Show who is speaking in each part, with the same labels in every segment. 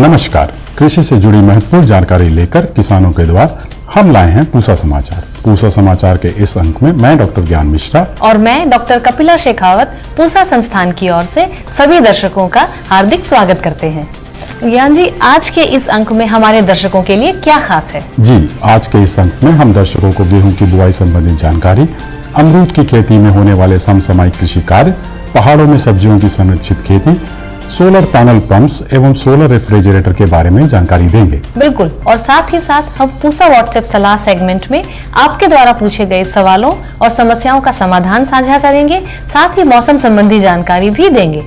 Speaker 1: नमस्कार, कृषि से जुड़ी महत्वपूर्ण जानकारी लेकर किसानों के द्वार हम लाए हैं पूसा समाचार। पूसा समाचार के इस अंक में मैं डॉक्टर ज्ञान मिश्रा
Speaker 2: और मैं डॉक्टर कपिला शेखावत पूसा संस्थान की ओर से सभी दर्शकों का हार्दिक स्वागत करते हैं। ज्ञान जी, आज के इस अंक में हमारे दर्शकों के लिए क्या खास है? जी,
Speaker 1: आज के इस अंक में हम दर्शकों को गेहूं की बुआई संबंधी जानकारी, अमरूद की खेती में होने वाले समसामयिक कृषि कार्य, पहाड़ों में सब्जियों की संरक्षित खेती, सोलर पैनल पंप्स एवं सोलर रेफ्रिजरेटर के बारे में जानकारी देंगे।
Speaker 2: बिल्कुल, और साथ ही साथ हम पूसा व्हाट्सएप सलाह सेगमेंट में आपके द्वारा पूछे गए सवालों और समस्याओं का समाधान साझा करेंगे, साथ ही मौसम संबंधी जानकारी भी देंगे।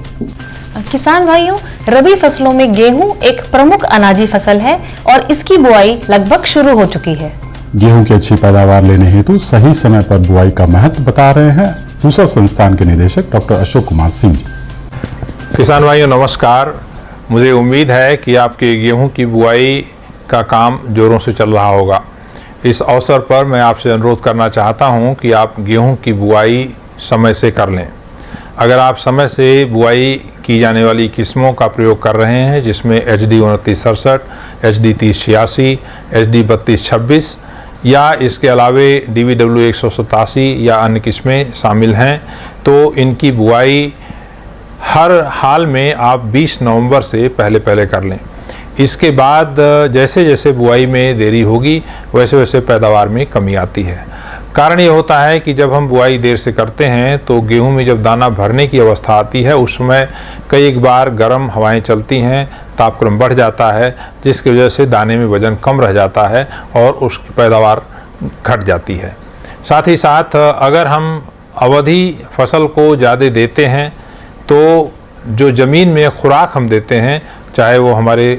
Speaker 2: किसान भाइयों, रबी फसलों में गेहूं एक प्रमुख अनाजी फसल है और इसकी बुआई लगभग शुरू हो चुकी है।
Speaker 1: गेहूं की अच्छी पैदावार लेने हेतु सही समय पर बुआई का महत्व बता रहे हैं पूसा संस्थान के निदेशक डॉक्टर अशोक कुमार सिंह जी।
Speaker 3: किसान भाइयों नमस्कार। मुझे उम्मीद है कि आपके गेहूं की बुआई का काम जोरों से चल रहा होगा। इस अवसर पर मैं आपसे अनुरोध करना चाहता हूं कि आप गेहूं की बुआई समय से कर लें। अगर आप समय से बुआई की जाने वाली किस्मों का प्रयोग कर रहे हैं, जिसमें HD 2967, HD 3086, HD 3226 या इसके अलावे DVW 187 या अन्य किस्में शामिल हैं, तो इनकी बुआई हर हाल में आप 20 नवंबर से पहले कर लें। इसके बाद जैसे जैसे बुआई में देरी होगी वैसे वैसे पैदावार में कमी आती है। कारण ये होता है कि जब हम बुआई देर से करते हैं तो गेहूं में जब दाना भरने की अवस्था आती है उस समय कई एक बार गर्म हवाएं चलती हैं, तापक्रम बढ़ जाता है, जिसकी वजह से दाने में वजन कम रह जाता है और उसकी पैदावार घट जाती है। साथ ही साथ अगर हम अवधि फसल को ज़्यादा देते हैं तो जो ज़मीन में खुराक हम देते हैं, चाहे वो हमारे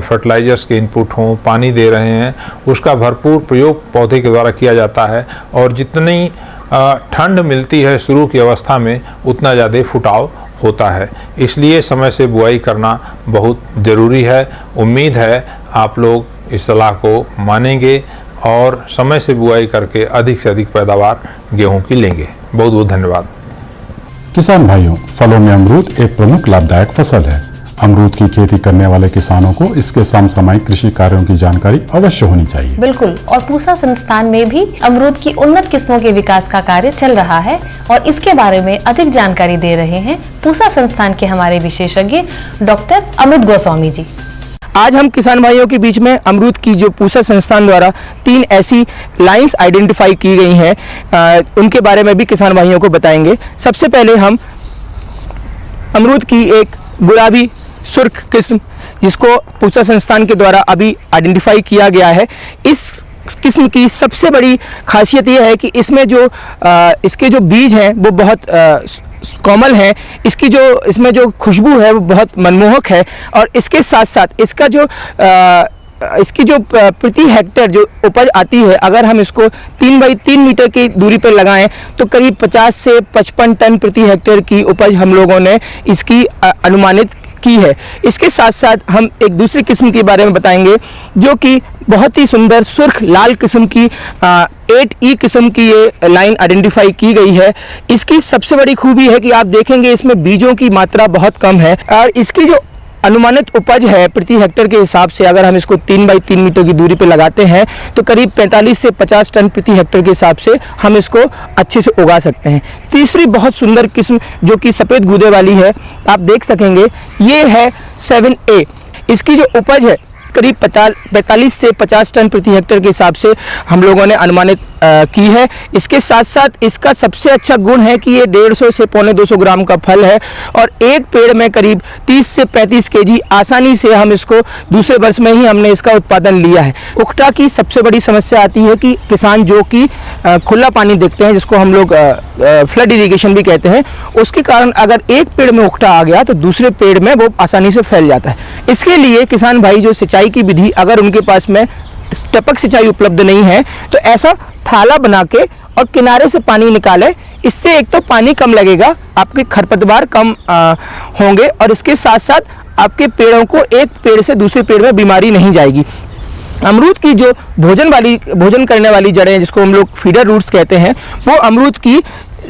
Speaker 3: फर्टिलाइजर्स के इनपुट हों, पानी दे रहे हैं, उसका भरपूर प्रयोग पौधे के द्वारा किया जाता है और जितनी ठंड मिलती है शुरू की अवस्था में उतना ज़्यादा फुटाव होता है। इसलिए समय से बुआई करना बहुत ज़रूरी है। उम्मीद है आप लोग इस सलाह को मानेंगे और समय से बुआई करके अधिक से अधिक पैदावार गेहूँ की लेंगे। बहुत बहुत धन्यवाद।
Speaker 1: किसान भाइयों, फलों में अमरूद एक प्रमुख लाभदायक फसल है। अमरूद की खेती करने वाले किसानों को इसके समसामयिक कृषि कार्यों की जानकारी अवश्य होनी चाहिए।
Speaker 2: बिल्कुल, और पूसा संस्थान में भी अमरूद की उन्नत किस्मों के विकास का कार्य चल रहा है और इसके बारे में अधिक जानकारी दे रहे हैं पूसा संस्थान के हमारे विशेषज्ञ डॉक्टर अमित गोस्वामी जी।
Speaker 4: आज हम किसान भाइयों के बीच में अमरूद की जो पूसा संस्थान द्वारा 3 ऐसी लाइंस आइडेंटिफाई की गई हैं, उनके बारे में भी किसान भाइयों को बताएंगे। सबसे पहले हम अमरूद की एक गुलाबी सुर्ख किस्म, जिसको पूसा संस्थान के द्वारा अभी आइडेंटिफाई किया गया है, इस किस्म की सबसे बड़ी खासियत यह है कि इसमें जो इसके जो बीज हैं वो बहुत कोमल है। इसमें जो खुशबू है वो बहुत मनमोहक है और इसके साथ साथ इसकी जो प्रति हेक्टेयर जो उपज आती है, अगर हम इसको 3 बाई 3 मीटर की दूरी पर लगाएं तो करीब 50 से 55 टन प्रति हेक्टेयर की उपज हम लोगों ने इसकी अनुमानित की है। इसके साथ साथ हम एक दूसरी किस्म के बारे में बताएंगे जो कि बहुत ही सुंदर सुर्ख लाल किस्म की 8E किस्म की ये लाइन आइडेंटिफाई की गई है। इसकी सबसे बड़ी खूबी है कि आप देखेंगे इसमें बीजों की मात्रा बहुत कम है और इसकी जो अनुमानित उपज है प्रति हेक्टेयर के हिसाब से, अगर हम इसको 3 बाई 3 मीटर की दूरी पर लगाते हैं तो करीब 45 से 50 टन प्रति हेक्टेयर के हिसाब से हम इसको अच्छे से उगा सकते हैं। तीसरी बहुत सुंदर किस्म जो कि सफ़ेद गूदे वाली है, आप देख सकेंगे, ये है 7A। इसकी जो उपज है करीब 45 से 50 टन प्रति हेक्टेयर के हिसाब से हम लोगों ने अनुमानित की है। इसके साथ साथ इसका सबसे अच्छा गुण है कि ये 150 से 250 ग्राम का फल है और एक पेड़ में करीब 30 से 35 केजी आसानी से हम इसको दूसरे वर्ष में ही हमने इसका उत्पादन लिया है। उखटा की सबसे बड़ी समस्या आती है कि किसान जो कि खुला पानी देखते हैं, जिसको हम लोग फ्लड इरिगेशन भी कहते हैं, उसके कारण अगर एक पेड़ में उखटा आ गया तो दूसरे पेड़ में वो आसानी से फैल जाता है। इसके लिए किसान भाई जो सिंचाई की विधि, अगर उनके पास में टपक सिंचाई उपलब्ध नहीं है तो ऐसा थाला बना के और किनारे से पानी निकाले। इससे एक तो पानी कम लगेगा, आपके खरपतवार कम होंगे और इसके साथ साथ आपके पेड़ों को एक पेड़ से दूसरे पेड़ में बीमारी नहीं जाएगी। अमरूद की जो भोजन करने वाली जड़ें, जिसको हम लोग फीडर रूट्स कहते हैं, वो अमरूद की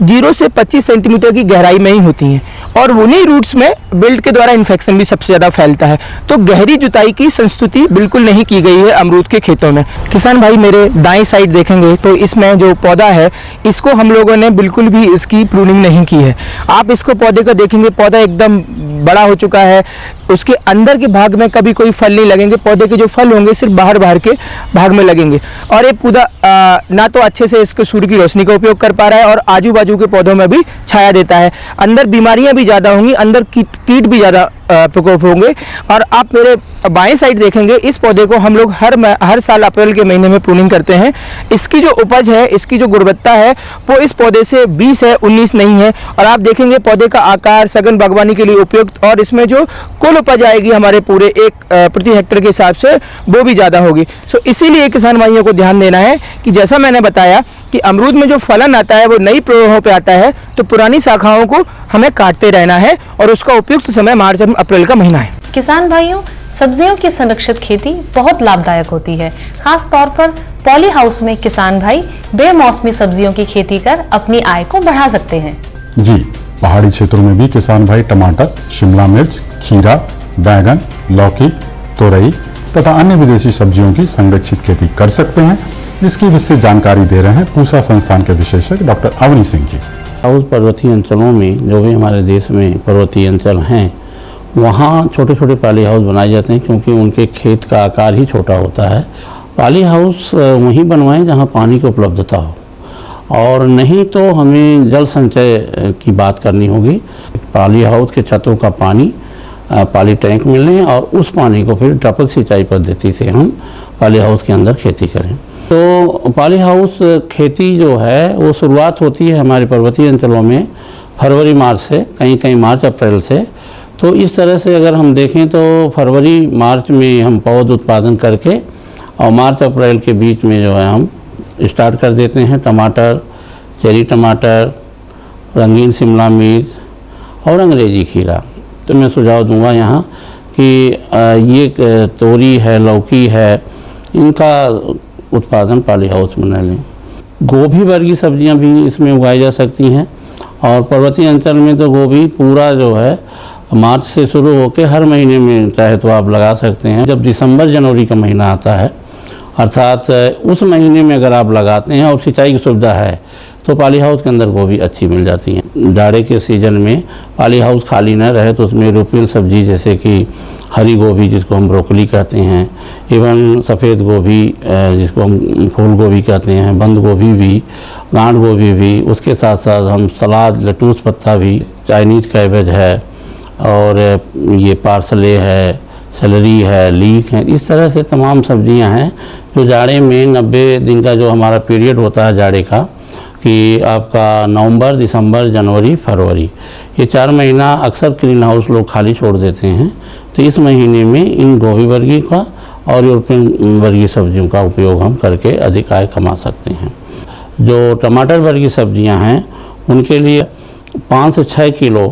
Speaker 4: 0 से 25 सेंटीमीटर की गहराई में ही होती हैं और उन्हीं रूट्स में बिल्ड के द्वारा इन्फेक्शन भी सबसे ज़्यादा फैलता है। तो गहरी जुताई की संस्तुति बिल्कुल नहीं की गई है अमरूद के खेतों में। किसान भाई मेरे दाएं साइड देखेंगे तो इसमें जो पौधा है इसको हम लोगों ने बिल्कुल भी इसकी प्रूनिंग नहीं की है। आप इसको पौधे को देखेंगे, पौधा एकदम बड़ा हो चुका है, उसके अंदर के भाग में कभी कोई फल नहीं लगेंगे, पौधे के जो फल होंगे सिर्फ बाहर के भाग में लगेंगे और ये पौधा ना तो अच्छे से इसको सूर्य की रोशनी का उपयोग कर पा रहा है और आजू बाजू के पौधों में भी छाया देता है। अंदर बीमारियां भी ज़्यादा होंगी, अंदर कीट भी ज़्यादा प्रकोप होंगे। और आप मेरे बाएं साइड देखेंगे, इस पौधे को हम लोग हर साल अप्रैल के महीने में प्रूनिंग करते हैं। इसकी जो उपज है, इसकी जो गुणवत्ता है वो इस पौधे से 20 है, 19 नहीं है। और आप देखेंगे पौधे का आकार सघन बागवानी के लिए उपयुक्त और इसमें जो कुल उपज आएगी हमारे पूरे 1 प्रति हेक्टेयर के हिसाब से वो भी ज़्यादा होगी। सो इसीलिए किसान भाइयों को ध्यान देना है कि जैसा मैंने बताया कि अमरूद में जो फलन आता है वो नई प्रवाहों पे आता है, तो पुरानी शाखाओं को हमें काटते रहना है और उसका उपयुक्त समय मार्च और अप्रैल का महीना है।
Speaker 2: किसान भाइयों, सब्जियों की संरक्षित खेती बहुत लाभदायक होती है। खास तौर पर पॉली हाउस में किसान भाई बेमौसमी सब्जियों की खेती कर अपनी आय को बढ़ा सकते हैं।
Speaker 1: जी, पहाड़ी क्षेत्रों में भी किसान भाई टमाटर, शिमला मिर्च, खीरा, बैंगन, लौकी, तोरई तथा अन्य विदेशी सब्जियों की संरक्षित खेती कर सकते हैं, जिसकी विस्तृत जानकारी दे रहे हैं पूसा संस्थान के विशेषज्ञ डॉक्टर अवनी सिंह जी।
Speaker 5: हाउस पर्वतीय अंचलों में, जो भी हमारे देश में पर्वतीय अंचल हैं, वहाँ छोटे छोटे पॉली हाउस बनाए जाते हैं क्योंकि उनके खेत का आकार ही छोटा होता है। पॉली हाउस वहीं बनवाएं जहाँ पानी की उपलब्धता हो, और नहीं तो हमें जल संचय की बात करनी होगी। पॉली हाउस के छतों का पानी पॉली टैंक में लें और उस पानी को फिर टपक सिंचाई पद्धति से हम पॉली हाउस के अंदर खेती करें। तो पॉली हाउस खेती जो है वो शुरुआत होती है हमारे पर्वतीय अंचलों में फरवरी मार्च से, कहीं कहीं मार्च अप्रैल से। तो इस तरह से अगर हम देखें तो फरवरी मार्च में हम पौध उत्पादन करके और मार्च अप्रैल के बीच में जो है हम स्टार्ट कर देते हैं तमाटर, चेरी टमाटर, रंगीन शिमला मिर्च और अंग्रेजी खीरा। तो मैं सुझाव दूंगा यहाँ कि ये तोरी है, लौकी है, इनका उत्पादन पॉली हाउस में न लें। गोभी वर्गीय सब्जियाँ भी इसमें उगाई जा सकती हैं और पर्वतीय अंचल में तो गोभी पूरा जो है मार्च से शुरू होकर हर महीने में चाहे तो आप लगा सकते हैं। जब दिसंबर जनवरी का महीना आता है, अर्थात उस महीने में अगर आप लगाते हैं और सिंचाई की सुविधा है तो पॉली हाउस के अंदर गोभी अच्छी मिल जाती है। जाड़े के सीजन में पॉली हाउस खाली न रहे तो उसमें यूरोपियन सब्जी जैसे कि हरी गोभी जिसको हम ब्रोकली कहते हैं, एवं सफ़ेद गोभी जिसको हम फूल गोभी कहते हैं, बंद गोभी भी, गांठ गोभी भी, उसके साथ साथ हम सलाद, लटूस पत्ता भी, चाइनीज़ कैबेज है और ये पार्सले है, सेलरी है, लीक है, इस तरह से तमाम सब्जियां हैं जो जाड़े में 90 दिन का जो हमारा पीरियड होता है जाड़े का, कि आपका नवंबर, दिसंबर, जनवरी, फरवरी, ये 4 महीना अक्सर ग्रीन हाउस लोग खाली छोड़ देते हैं। तो इस महीने में इन गोभी वर्गीय का और यूरोपियन वर्गीय सब्जियों का उपयोग हम करके अधिक आय कमा सकते हैं। जो टमाटर वर्गीय सब्जियां हैं उनके लिए 5 से 6 किलो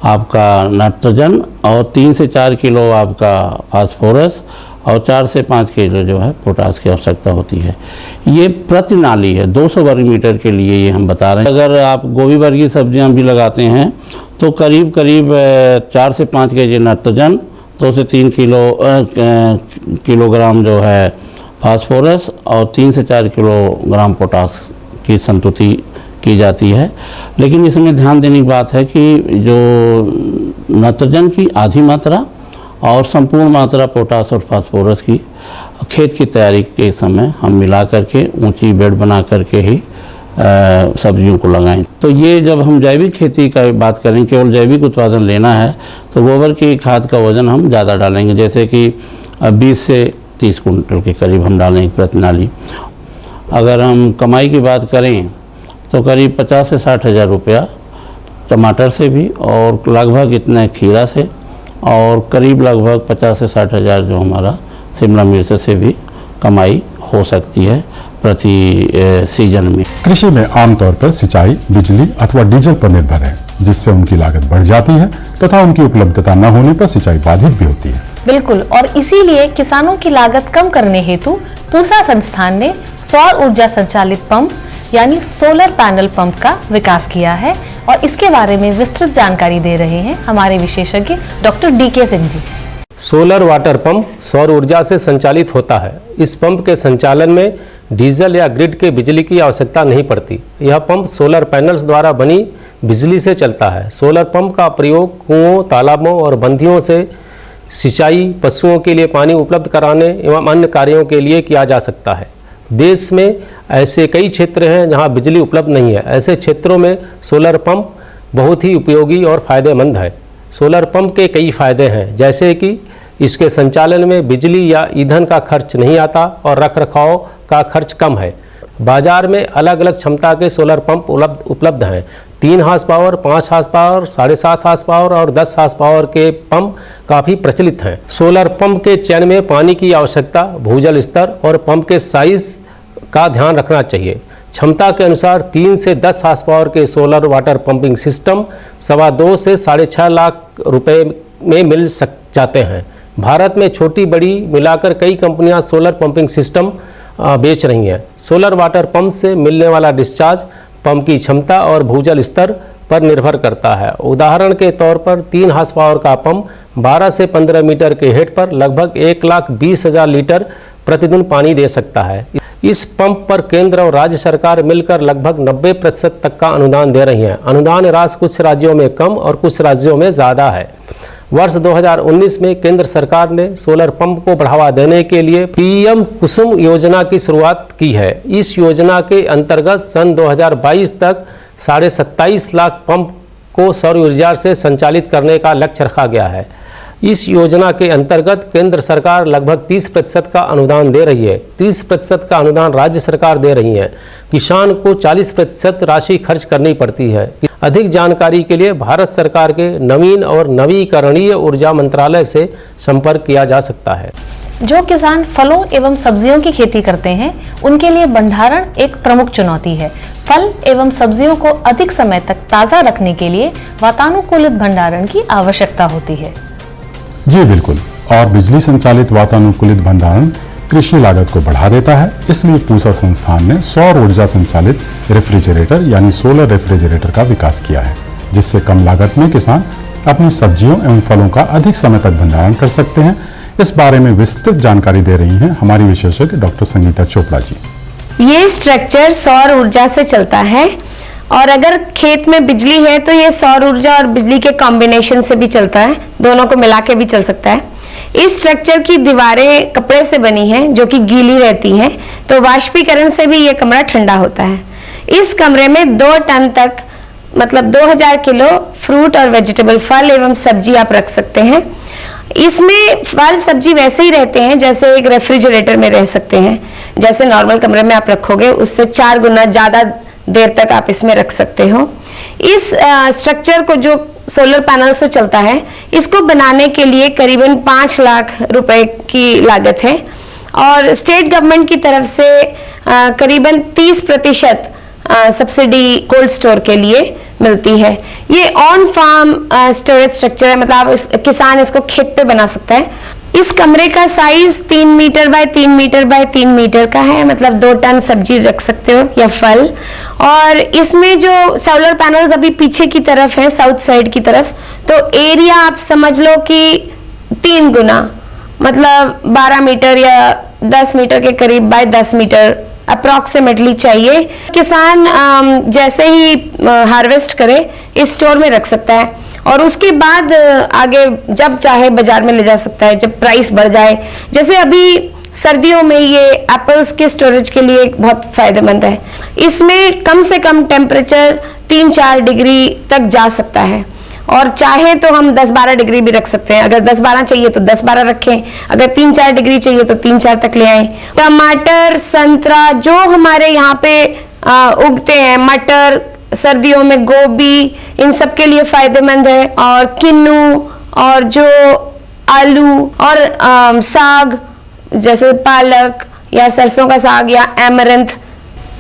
Speaker 5: आपका नाइट्रोजन और 3 से 4 किलो आपका फास्फोरस और 4 से 5 किलो जो है पोटास की आवश्यकता होती है। ये प्रति नाली है, 200 वर्ग मीटर के लिए ये हम बता रहे हैं। अगर आप गोभी वर्गीय सब्जियां भी लगाते हैं तो करीब 4 से 5 केजी नाइट्रोजन, 2 से 3 किलोग्राम जो है फास्फोरस और 3 से 4 किलोग्राम पोटास की संतुति की जाती है। लेकिन इसमें ध्यान देने की बात है कि जो नाइट्रोजन की आधी मात्रा और संपूर्ण मात्रा पोटास और फास्फोरस की खेत की तैयारी के समय हम मिला करके ऊंची बेड बना करके ही सब्जियों को लगाएं। तो ये जब हम जैविक खेती का बात करें, केवल जैविक उत्पादन लेना है तो गोबर की खाद का वजन हम ज़्यादा डालेंगे, जैसे कि 20 से 30 कुंटल के करीब हम डालेंगे प्रति नाली। अगर हम कमाई की बात करें तो करीब 50 से 60 हज़ार रुपया टमाटर से भी और लगभग इतने खीरा से और करीब लगभग 50 से 60 हज़ार जो हमारा शिमला मिर्च से भी कमाई हो सकती है प्रति सीजन में।
Speaker 1: कृषि में आमतौर पर सिंचाई बिजली अथवा डीजल पर निर्भर है, जिससे उनकी लागत बढ़ जाती है तथा उनकी उपलब्धता न होने पर सिंचाई बाधित भी होती है।
Speaker 2: बिल्कुल, और इसीलिए किसानों की लागत कम करने हेतु पूसा संस्थान ने सौर ऊर्जा संचालित पंप, यानी सोलर पैनल पंप का विकास किया है और इसके बारे में विस्तृत जानकारी दे रहे हैं हमारे विशेषज्ञ doctor DK Singh ji.
Speaker 6: Solar water pump सौर ऊर्जा से संचालित होता है। इस पंप के संचालन में डीजल या ग्रिड के बिजली की आवश्यकता नहीं पड़ती। यह पंप सोलर पैनल्स द्वारा बनी बिजली से चलता है। सोलर पंप का प्रयोग कुओं, तालाबों और बंधियों से सिंचाई, पशुओं के लिए पानी उपलब्ध कराने एवं अन्य कार्यों के लिए किया जा सकता है। देश में ऐसे कई क्षेत्र हैं जहां बिजली उपलब्ध नहीं है। ऐसे क्षेत्रों में सोलर पंप बहुत ही उपयोगी और फायदेमंद है। सोलर पंप के कई फायदे हैं, जैसे कि इसके संचालन में बिजली या ईंधन का खर्च नहीं आता और रखरखाव का खर्च कम है। बाजार में अलग अलग क्षमता के सोलर पंप उपलब्ध हैं। 3 horse power, 5 horse power, 7.5 horse power और 10 हार्स पावर के पंप काफ़ी प्रचलित हैं। सोलर पंप के चयन में पानी की आवश्यकता, भूजल स्तर और पंप के साइज का ध्यान रखना चाहिए। क्षमता के अनुसार 3 से 10 हार्स पावर के सोलर वाटर पंपिंग सिस्टम 2.25 से 6.5 लाख रुपए में मिल जाते हैं। भारत में छोटी बड़ी मिलाकर कई कंपनियां सोलर पंपिंग सिस्टम बेच रही हैं। सोलर वाटर पंप से मिलने वाला डिस्चार्ज पंप की क्षमता और भूजल स्तर पर निर्भर करता है। उदाहरण के तौर पर 3 हार्स पावर का पंप 12 से 15 मीटर के हेड पर लगभग 1,20,000 लीटर प्रतिदिन पानी दे सकता है। इस पंप पर केंद्र और राज्य सरकार मिलकर लगभग 90% तक का अनुदान दे रही हैं। अनुदान राशि कुछ राज्यों में कम और कुछ राज्यों में ज़्यादा है। वर्ष 2019 में केंद्र सरकार ने सोलर पंप को बढ़ावा देने के लिए PM कुसुम योजना की शुरुआत की है। इस योजना के अंतर्गत सन 2022 तक 27.5 लाख पंप को सौर ऊर्जा से संचालित करने का लक्ष्य रखा गया है। इस योजना के अंतर्गत केंद्र सरकार लगभग 30% का अनुदान दे रही है। 30% का अनुदान राज्य सरकार दे रही है। किसान को 40% राशि खर्च करनी पड़ती है। अधिक जानकारी के लिए भारत सरकार के नवीन और नवीकरणीय ऊर्जा मंत्रालय से संपर्क किया जा सकता है।
Speaker 2: जो किसान फलों एवं सब्जियों की खेती करते हैं उनके लिए भंडारण एक प्रमुख चुनौती है। फल एवं सब्जियों को अधिक समय तक ताज़ा रखने के लिए वातानुकूलित भंडारण की आवश्यकता होती है।
Speaker 1: जी बिल्कुल, और बिजली संचालित वातानुकूलित भंडारण कृषि लागत को बढ़ा देता है। इसलिए पूसा संस्थान ने सौर ऊर्जा संचालित रेफ्रिजरेटर यानी सोलर रेफ्रिजरेटर का विकास किया है, जिससे कम लागत में किसान अपनी सब्जियों एवं फलों का अधिक समय तक भंडारण कर सकते हैं। इस बारे में विस्तृत जानकारी दे रही हैं हमारी विशेषज्ञ डॉक्टर संगीता चोपड़ा जी।
Speaker 7: ये स्ट्रक्चर सौर ऊर्जा से चलता है और अगर खेत में बिजली है तो ये सौर ऊर्जा और बिजली के कॉम्बिनेशन से भी चलता है, दोनों को मिला के भी चल सकता है। इस स्ट्रक्चर की दीवारें कपड़े से बनी हैं जो कि गीली रहती हैं, तो वाष्पीकरण से भी ये कमरा ठंडा होता है। इस कमरे में 2 टन तक मतलब 2000 किलो फ्रूट और वेजिटेबल फल एवं सब्जी आप रख सकते हैं। इसमें फल सब्जी वैसे ही रहते हैं जैसे एक रेफ्रिजरेटर में रह सकते हैं। जैसे नॉर्मल कमरे में आप रखोगे उससे 4 गुना ज्यादा देर तक आप इसमें रख सकते हो। इस स्ट्रक्चर को जो सोलर पैनल से चलता है, इसको बनाने के लिए करीबन 5 लाख रुपए की लागत है और स्टेट गवर्नमेंट की तरफ से करीबन 30% सब्सिडी कोल्ड स्टोर के लिए मिलती है। ये ऑन फार्म स्टोरेज स्ट्रक्चर है, मतलब किसान इसको खेत पे बना सकता है। इस कमरे का size 3 metre by 3 metre by 3 metre का है, मतलब 2 टन सब्जी रख सकते हो या फल। और इसमें जो सोलर पैनल्स अभी पीछे की तरफ है, साउथ साइड की तरफ, तो एरिया आप समझ लो कि 3 गुना मतलब 12 मीटर या 10 मीटर के करीब बाय 10 मीटर अप्रोक्सीमेटली चाहिए। किसान जैसे ही हार्वेस्ट करे इस स्टोर में रख सकता है और उसके बाद आगे जब चाहे बाजार में ले जा सकता है जब प्राइस बढ़ जाए। जैसे अभी सर्दियों में ये एप्पल्स के स्टोरेज के लिए बहुत फायदेमंद है। इसमें कम से कम टेम्परेचर 3-4 डिग्री तक जा सकता है और चाहे तो हम 10-12 डिग्री भी रख सकते हैं। अगर 10-12 चाहिए तो 10-12 रखें, अगर 3-4 डिग्री चाहिए तो 3-4 तक ले आए। टमाटर, संतरा जो हमारे यहाँ पे उगते हैं, मटर, सर्दियों में गोभी, इन सब के लिए फायदेमंद है। और किन्नू और जो आलू और साग जैसे पालक या सरसों का साग या एमरंथ,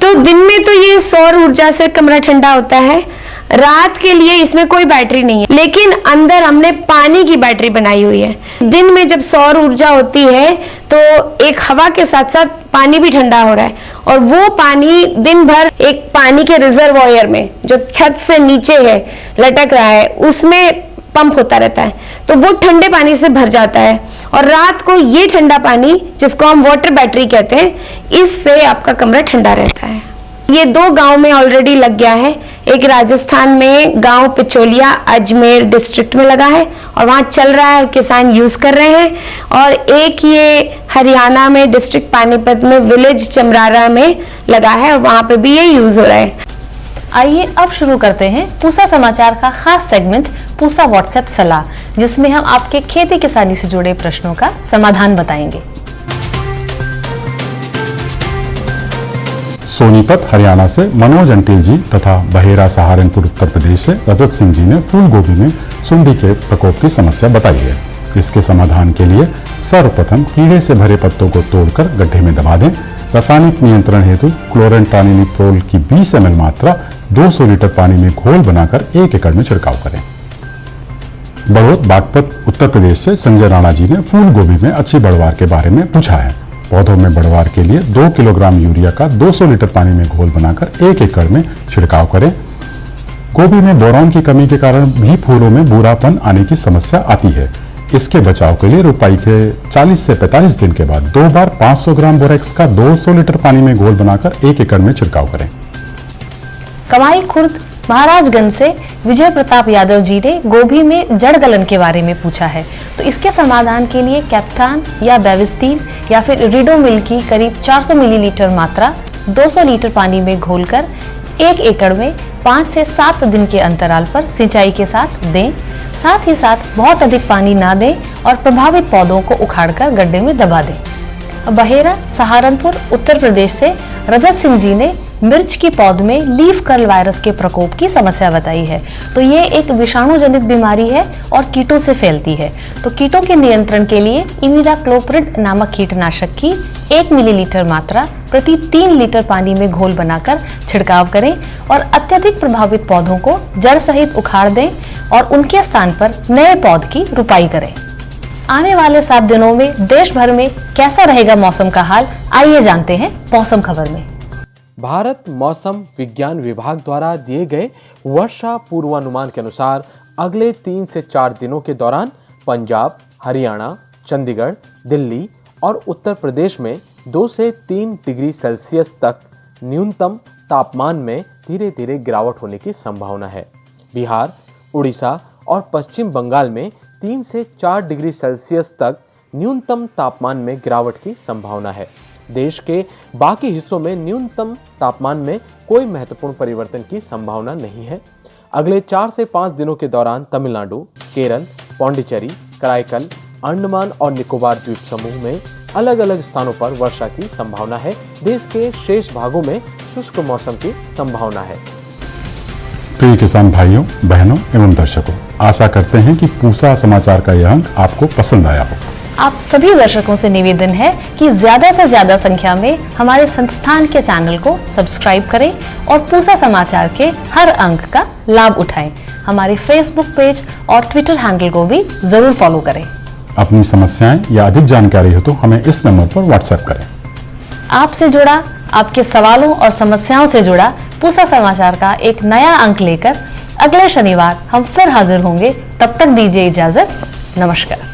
Speaker 7: तो दिन में तो ये सौर ऊर्जा से कमरा ठंडा होता है। रात के लिए इसमें कोई बैटरी नहीं है, लेकिन अंदर हमने पानी की बैटरी बनाई हुई है। दिन में जब सौर ऊर्जा होती है तो एक हवा के साथ साथ पानी भी ठंडा हो रहा है, और वो पानी दिन भर एक पानी के रिजर्वॉयर में जो छत से नीचे है लटक रहा है, उसमें पंप होता रहता है, तो वो ठंडे पानी से भर जाता है। और रात को ये ठंडा पानी, जिसको हम वाटर बैटरी कहते हैं, इससे आपका कमरा ठंडा रहता है। ये 2 गांव में ऑलरेडी लग गया है। एक राजस्थान में गांव पिचोलिया अजमेर डिस्ट्रिक्ट में लगा है और वहां चल रहा है और किसान यूज कर रहे हैं, और एक ये हरियाणा में डिस्ट्रिक्ट पानीपत में विलेज चमरारा में लगा है और वहां पे भी ये यूज हो रहा है।
Speaker 2: आइए अब शुरू करते हैं पूसा समाचार का खास सेगमेंट पूसा व्हाट्सएप सलाह, जिसमें हम आपके खेती किसानी से जुड़े प्रश्नों का समाधान बताएंगे।
Speaker 1: सोनीपत हरियाणा से मनोज अंटिल जी तथा बहेरा सहारनपुर उत्तर प्रदेश से रजत सिंह जी ने फूल गोभी में सुंडी के प्रकोप की समस्या बताई है। इसके समाधान के लिए सर्वप्रथम कीड़े से भरे पत्तों को तोड़कर गड्ढे में दबा दें। रासायनिक नियंत्रण हेतु क्लोरेंट्रानिलिप्रोल की 20 ml मात्रा 200 लीटर पानी में घोल बनाकर 1 एकड़ में छिड़काव करें। बड़ौद बागपत उत्तर प्रदेश से संजय राणा जी ने फूल गोभी में अच्छी बढ़वार के बारे में पूछा है। पौधों में बढ़वार के लिए 2 किलोग्राम यूरिया का 200 लीटर पानी में घोल बनाकर 1 एकड़ में छिड़काव करें। गोभी में बोरॉन की कमी के कारण भी फूलों में भूरापन आने की समस्या आती है। इसके बचाव के लिए रुपाई के 40 से 45 दिन के बाद 2 बार 500 ग्राम बोरेक्स का 200 लीटर पानी में घोल बनाकर 1 एकड़ में छिड़काव करें।
Speaker 2: कमाई खुर्द महाराजगंज से विजय प्रताप यादव जी ने गोभी में जड़ गलन के बारे में पूछा है, तो इसके समाधान के लिए कैप्टान या बेविस्टीन या फिर रिडोमिल की करीब 400 मिलीलीटर मात्रा 200 लीटर पानी में घोलकर 1 एकड़ में 5 से 7 दिन के अंतराल पर सिंचाई के साथ दें। साथ ही साथ बहुत अधिक पानी ना दें और प्रभावित पौधों को उखाड़कर गड्ढे में दबा दें। बहेरा सहारनपुर उत्तर प्रदेश से रजत सिंह जी ने मिर्च की पौध में लीफ कर्ल वायरस के प्रकोप की समस्या बताई है। तो ये एक विषाणु जनित बीमारी है और कीटों से फैलती है। तो कीटों के नियंत्रण के लिए इमिडाक्लोप्रिड नामक कीटनाशक की 1 मिलीलीटर मात्रा प्रति 3 लीटर पानी में घोल बनाकर छिड़काव करें और अत्यधिक प्रभावित पौधों को जड़ सहित उखाड़ दें और उनके स्थान पर नए पौध की रुपाई करें। आने वाले 7 दिनों में देश भर में कैसा रहेगा मौसम का हाल, आइए जानते हैं मौसम खबर में।
Speaker 8: भारत मौसम विज्ञान विभाग द्वारा दिए गए वर्षा पूर्वानुमान के अनुसार अगले 3 से 4 दिनों के दौरान पंजाब, हरियाणा, चंडीगढ़, दिल्ली और उत्तर प्रदेश में 2 से 3 डिग्री सेल्सियस तक न्यूनतम तापमान में धीरे धीरे गिरावट होने की संभावना है। बिहार, उड़ीसा और पश्चिम बंगाल में 3 से 4 डिग्री सेल्सियस तक न्यूनतम तापमान में गिरावट की संभावना है। देश के बाकी हिस्सों में न्यूनतम तापमान में कोई महत्वपूर्ण परिवर्तन की संभावना नहीं है। अगले 4 से 5 दिनों के दौरान तमिलनाडु, केरल, पौंडीचेरी, कराईकल, अंडमान और निकोबार द्वीप समूह में अलग अलग स्थानों पर वर्षा की संभावना है। देश के शेष भागों में शुष्क मौसम की संभावना है।
Speaker 1: प्रिय किसान भाइयों, बहनों एवं दर्शकों, आशा करते हैं कि पूसा समाचार का यह अंक आपको पसंद आया हो।
Speaker 2: आप सभी दर्शकों से निवेदन है कि ज्यादा से ज्यादा संख्या में हमारे संस्थान के चैनल को सब्सक्राइब करें और पूसा समाचार के हर अंक का लाभ उठाएं। हमारे फेसबुक पेज और ट्विटर हैंडल को भी जरूर फॉलो करें।
Speaker 1: अपनी समस्याएं या अधिक जानकारी हो तो हमें इस नंबर पर व्हाट्सएप करें।
Speaker 2: आपसे जुड़ा, आपके सवालों और समस्याओं से जुड़ा पूसा समाचार का एक नया अंक लेकर अगले शनिवार हम फिर हाजिर होंगे। तब तक दीजिए इजाजत। नमस्कार।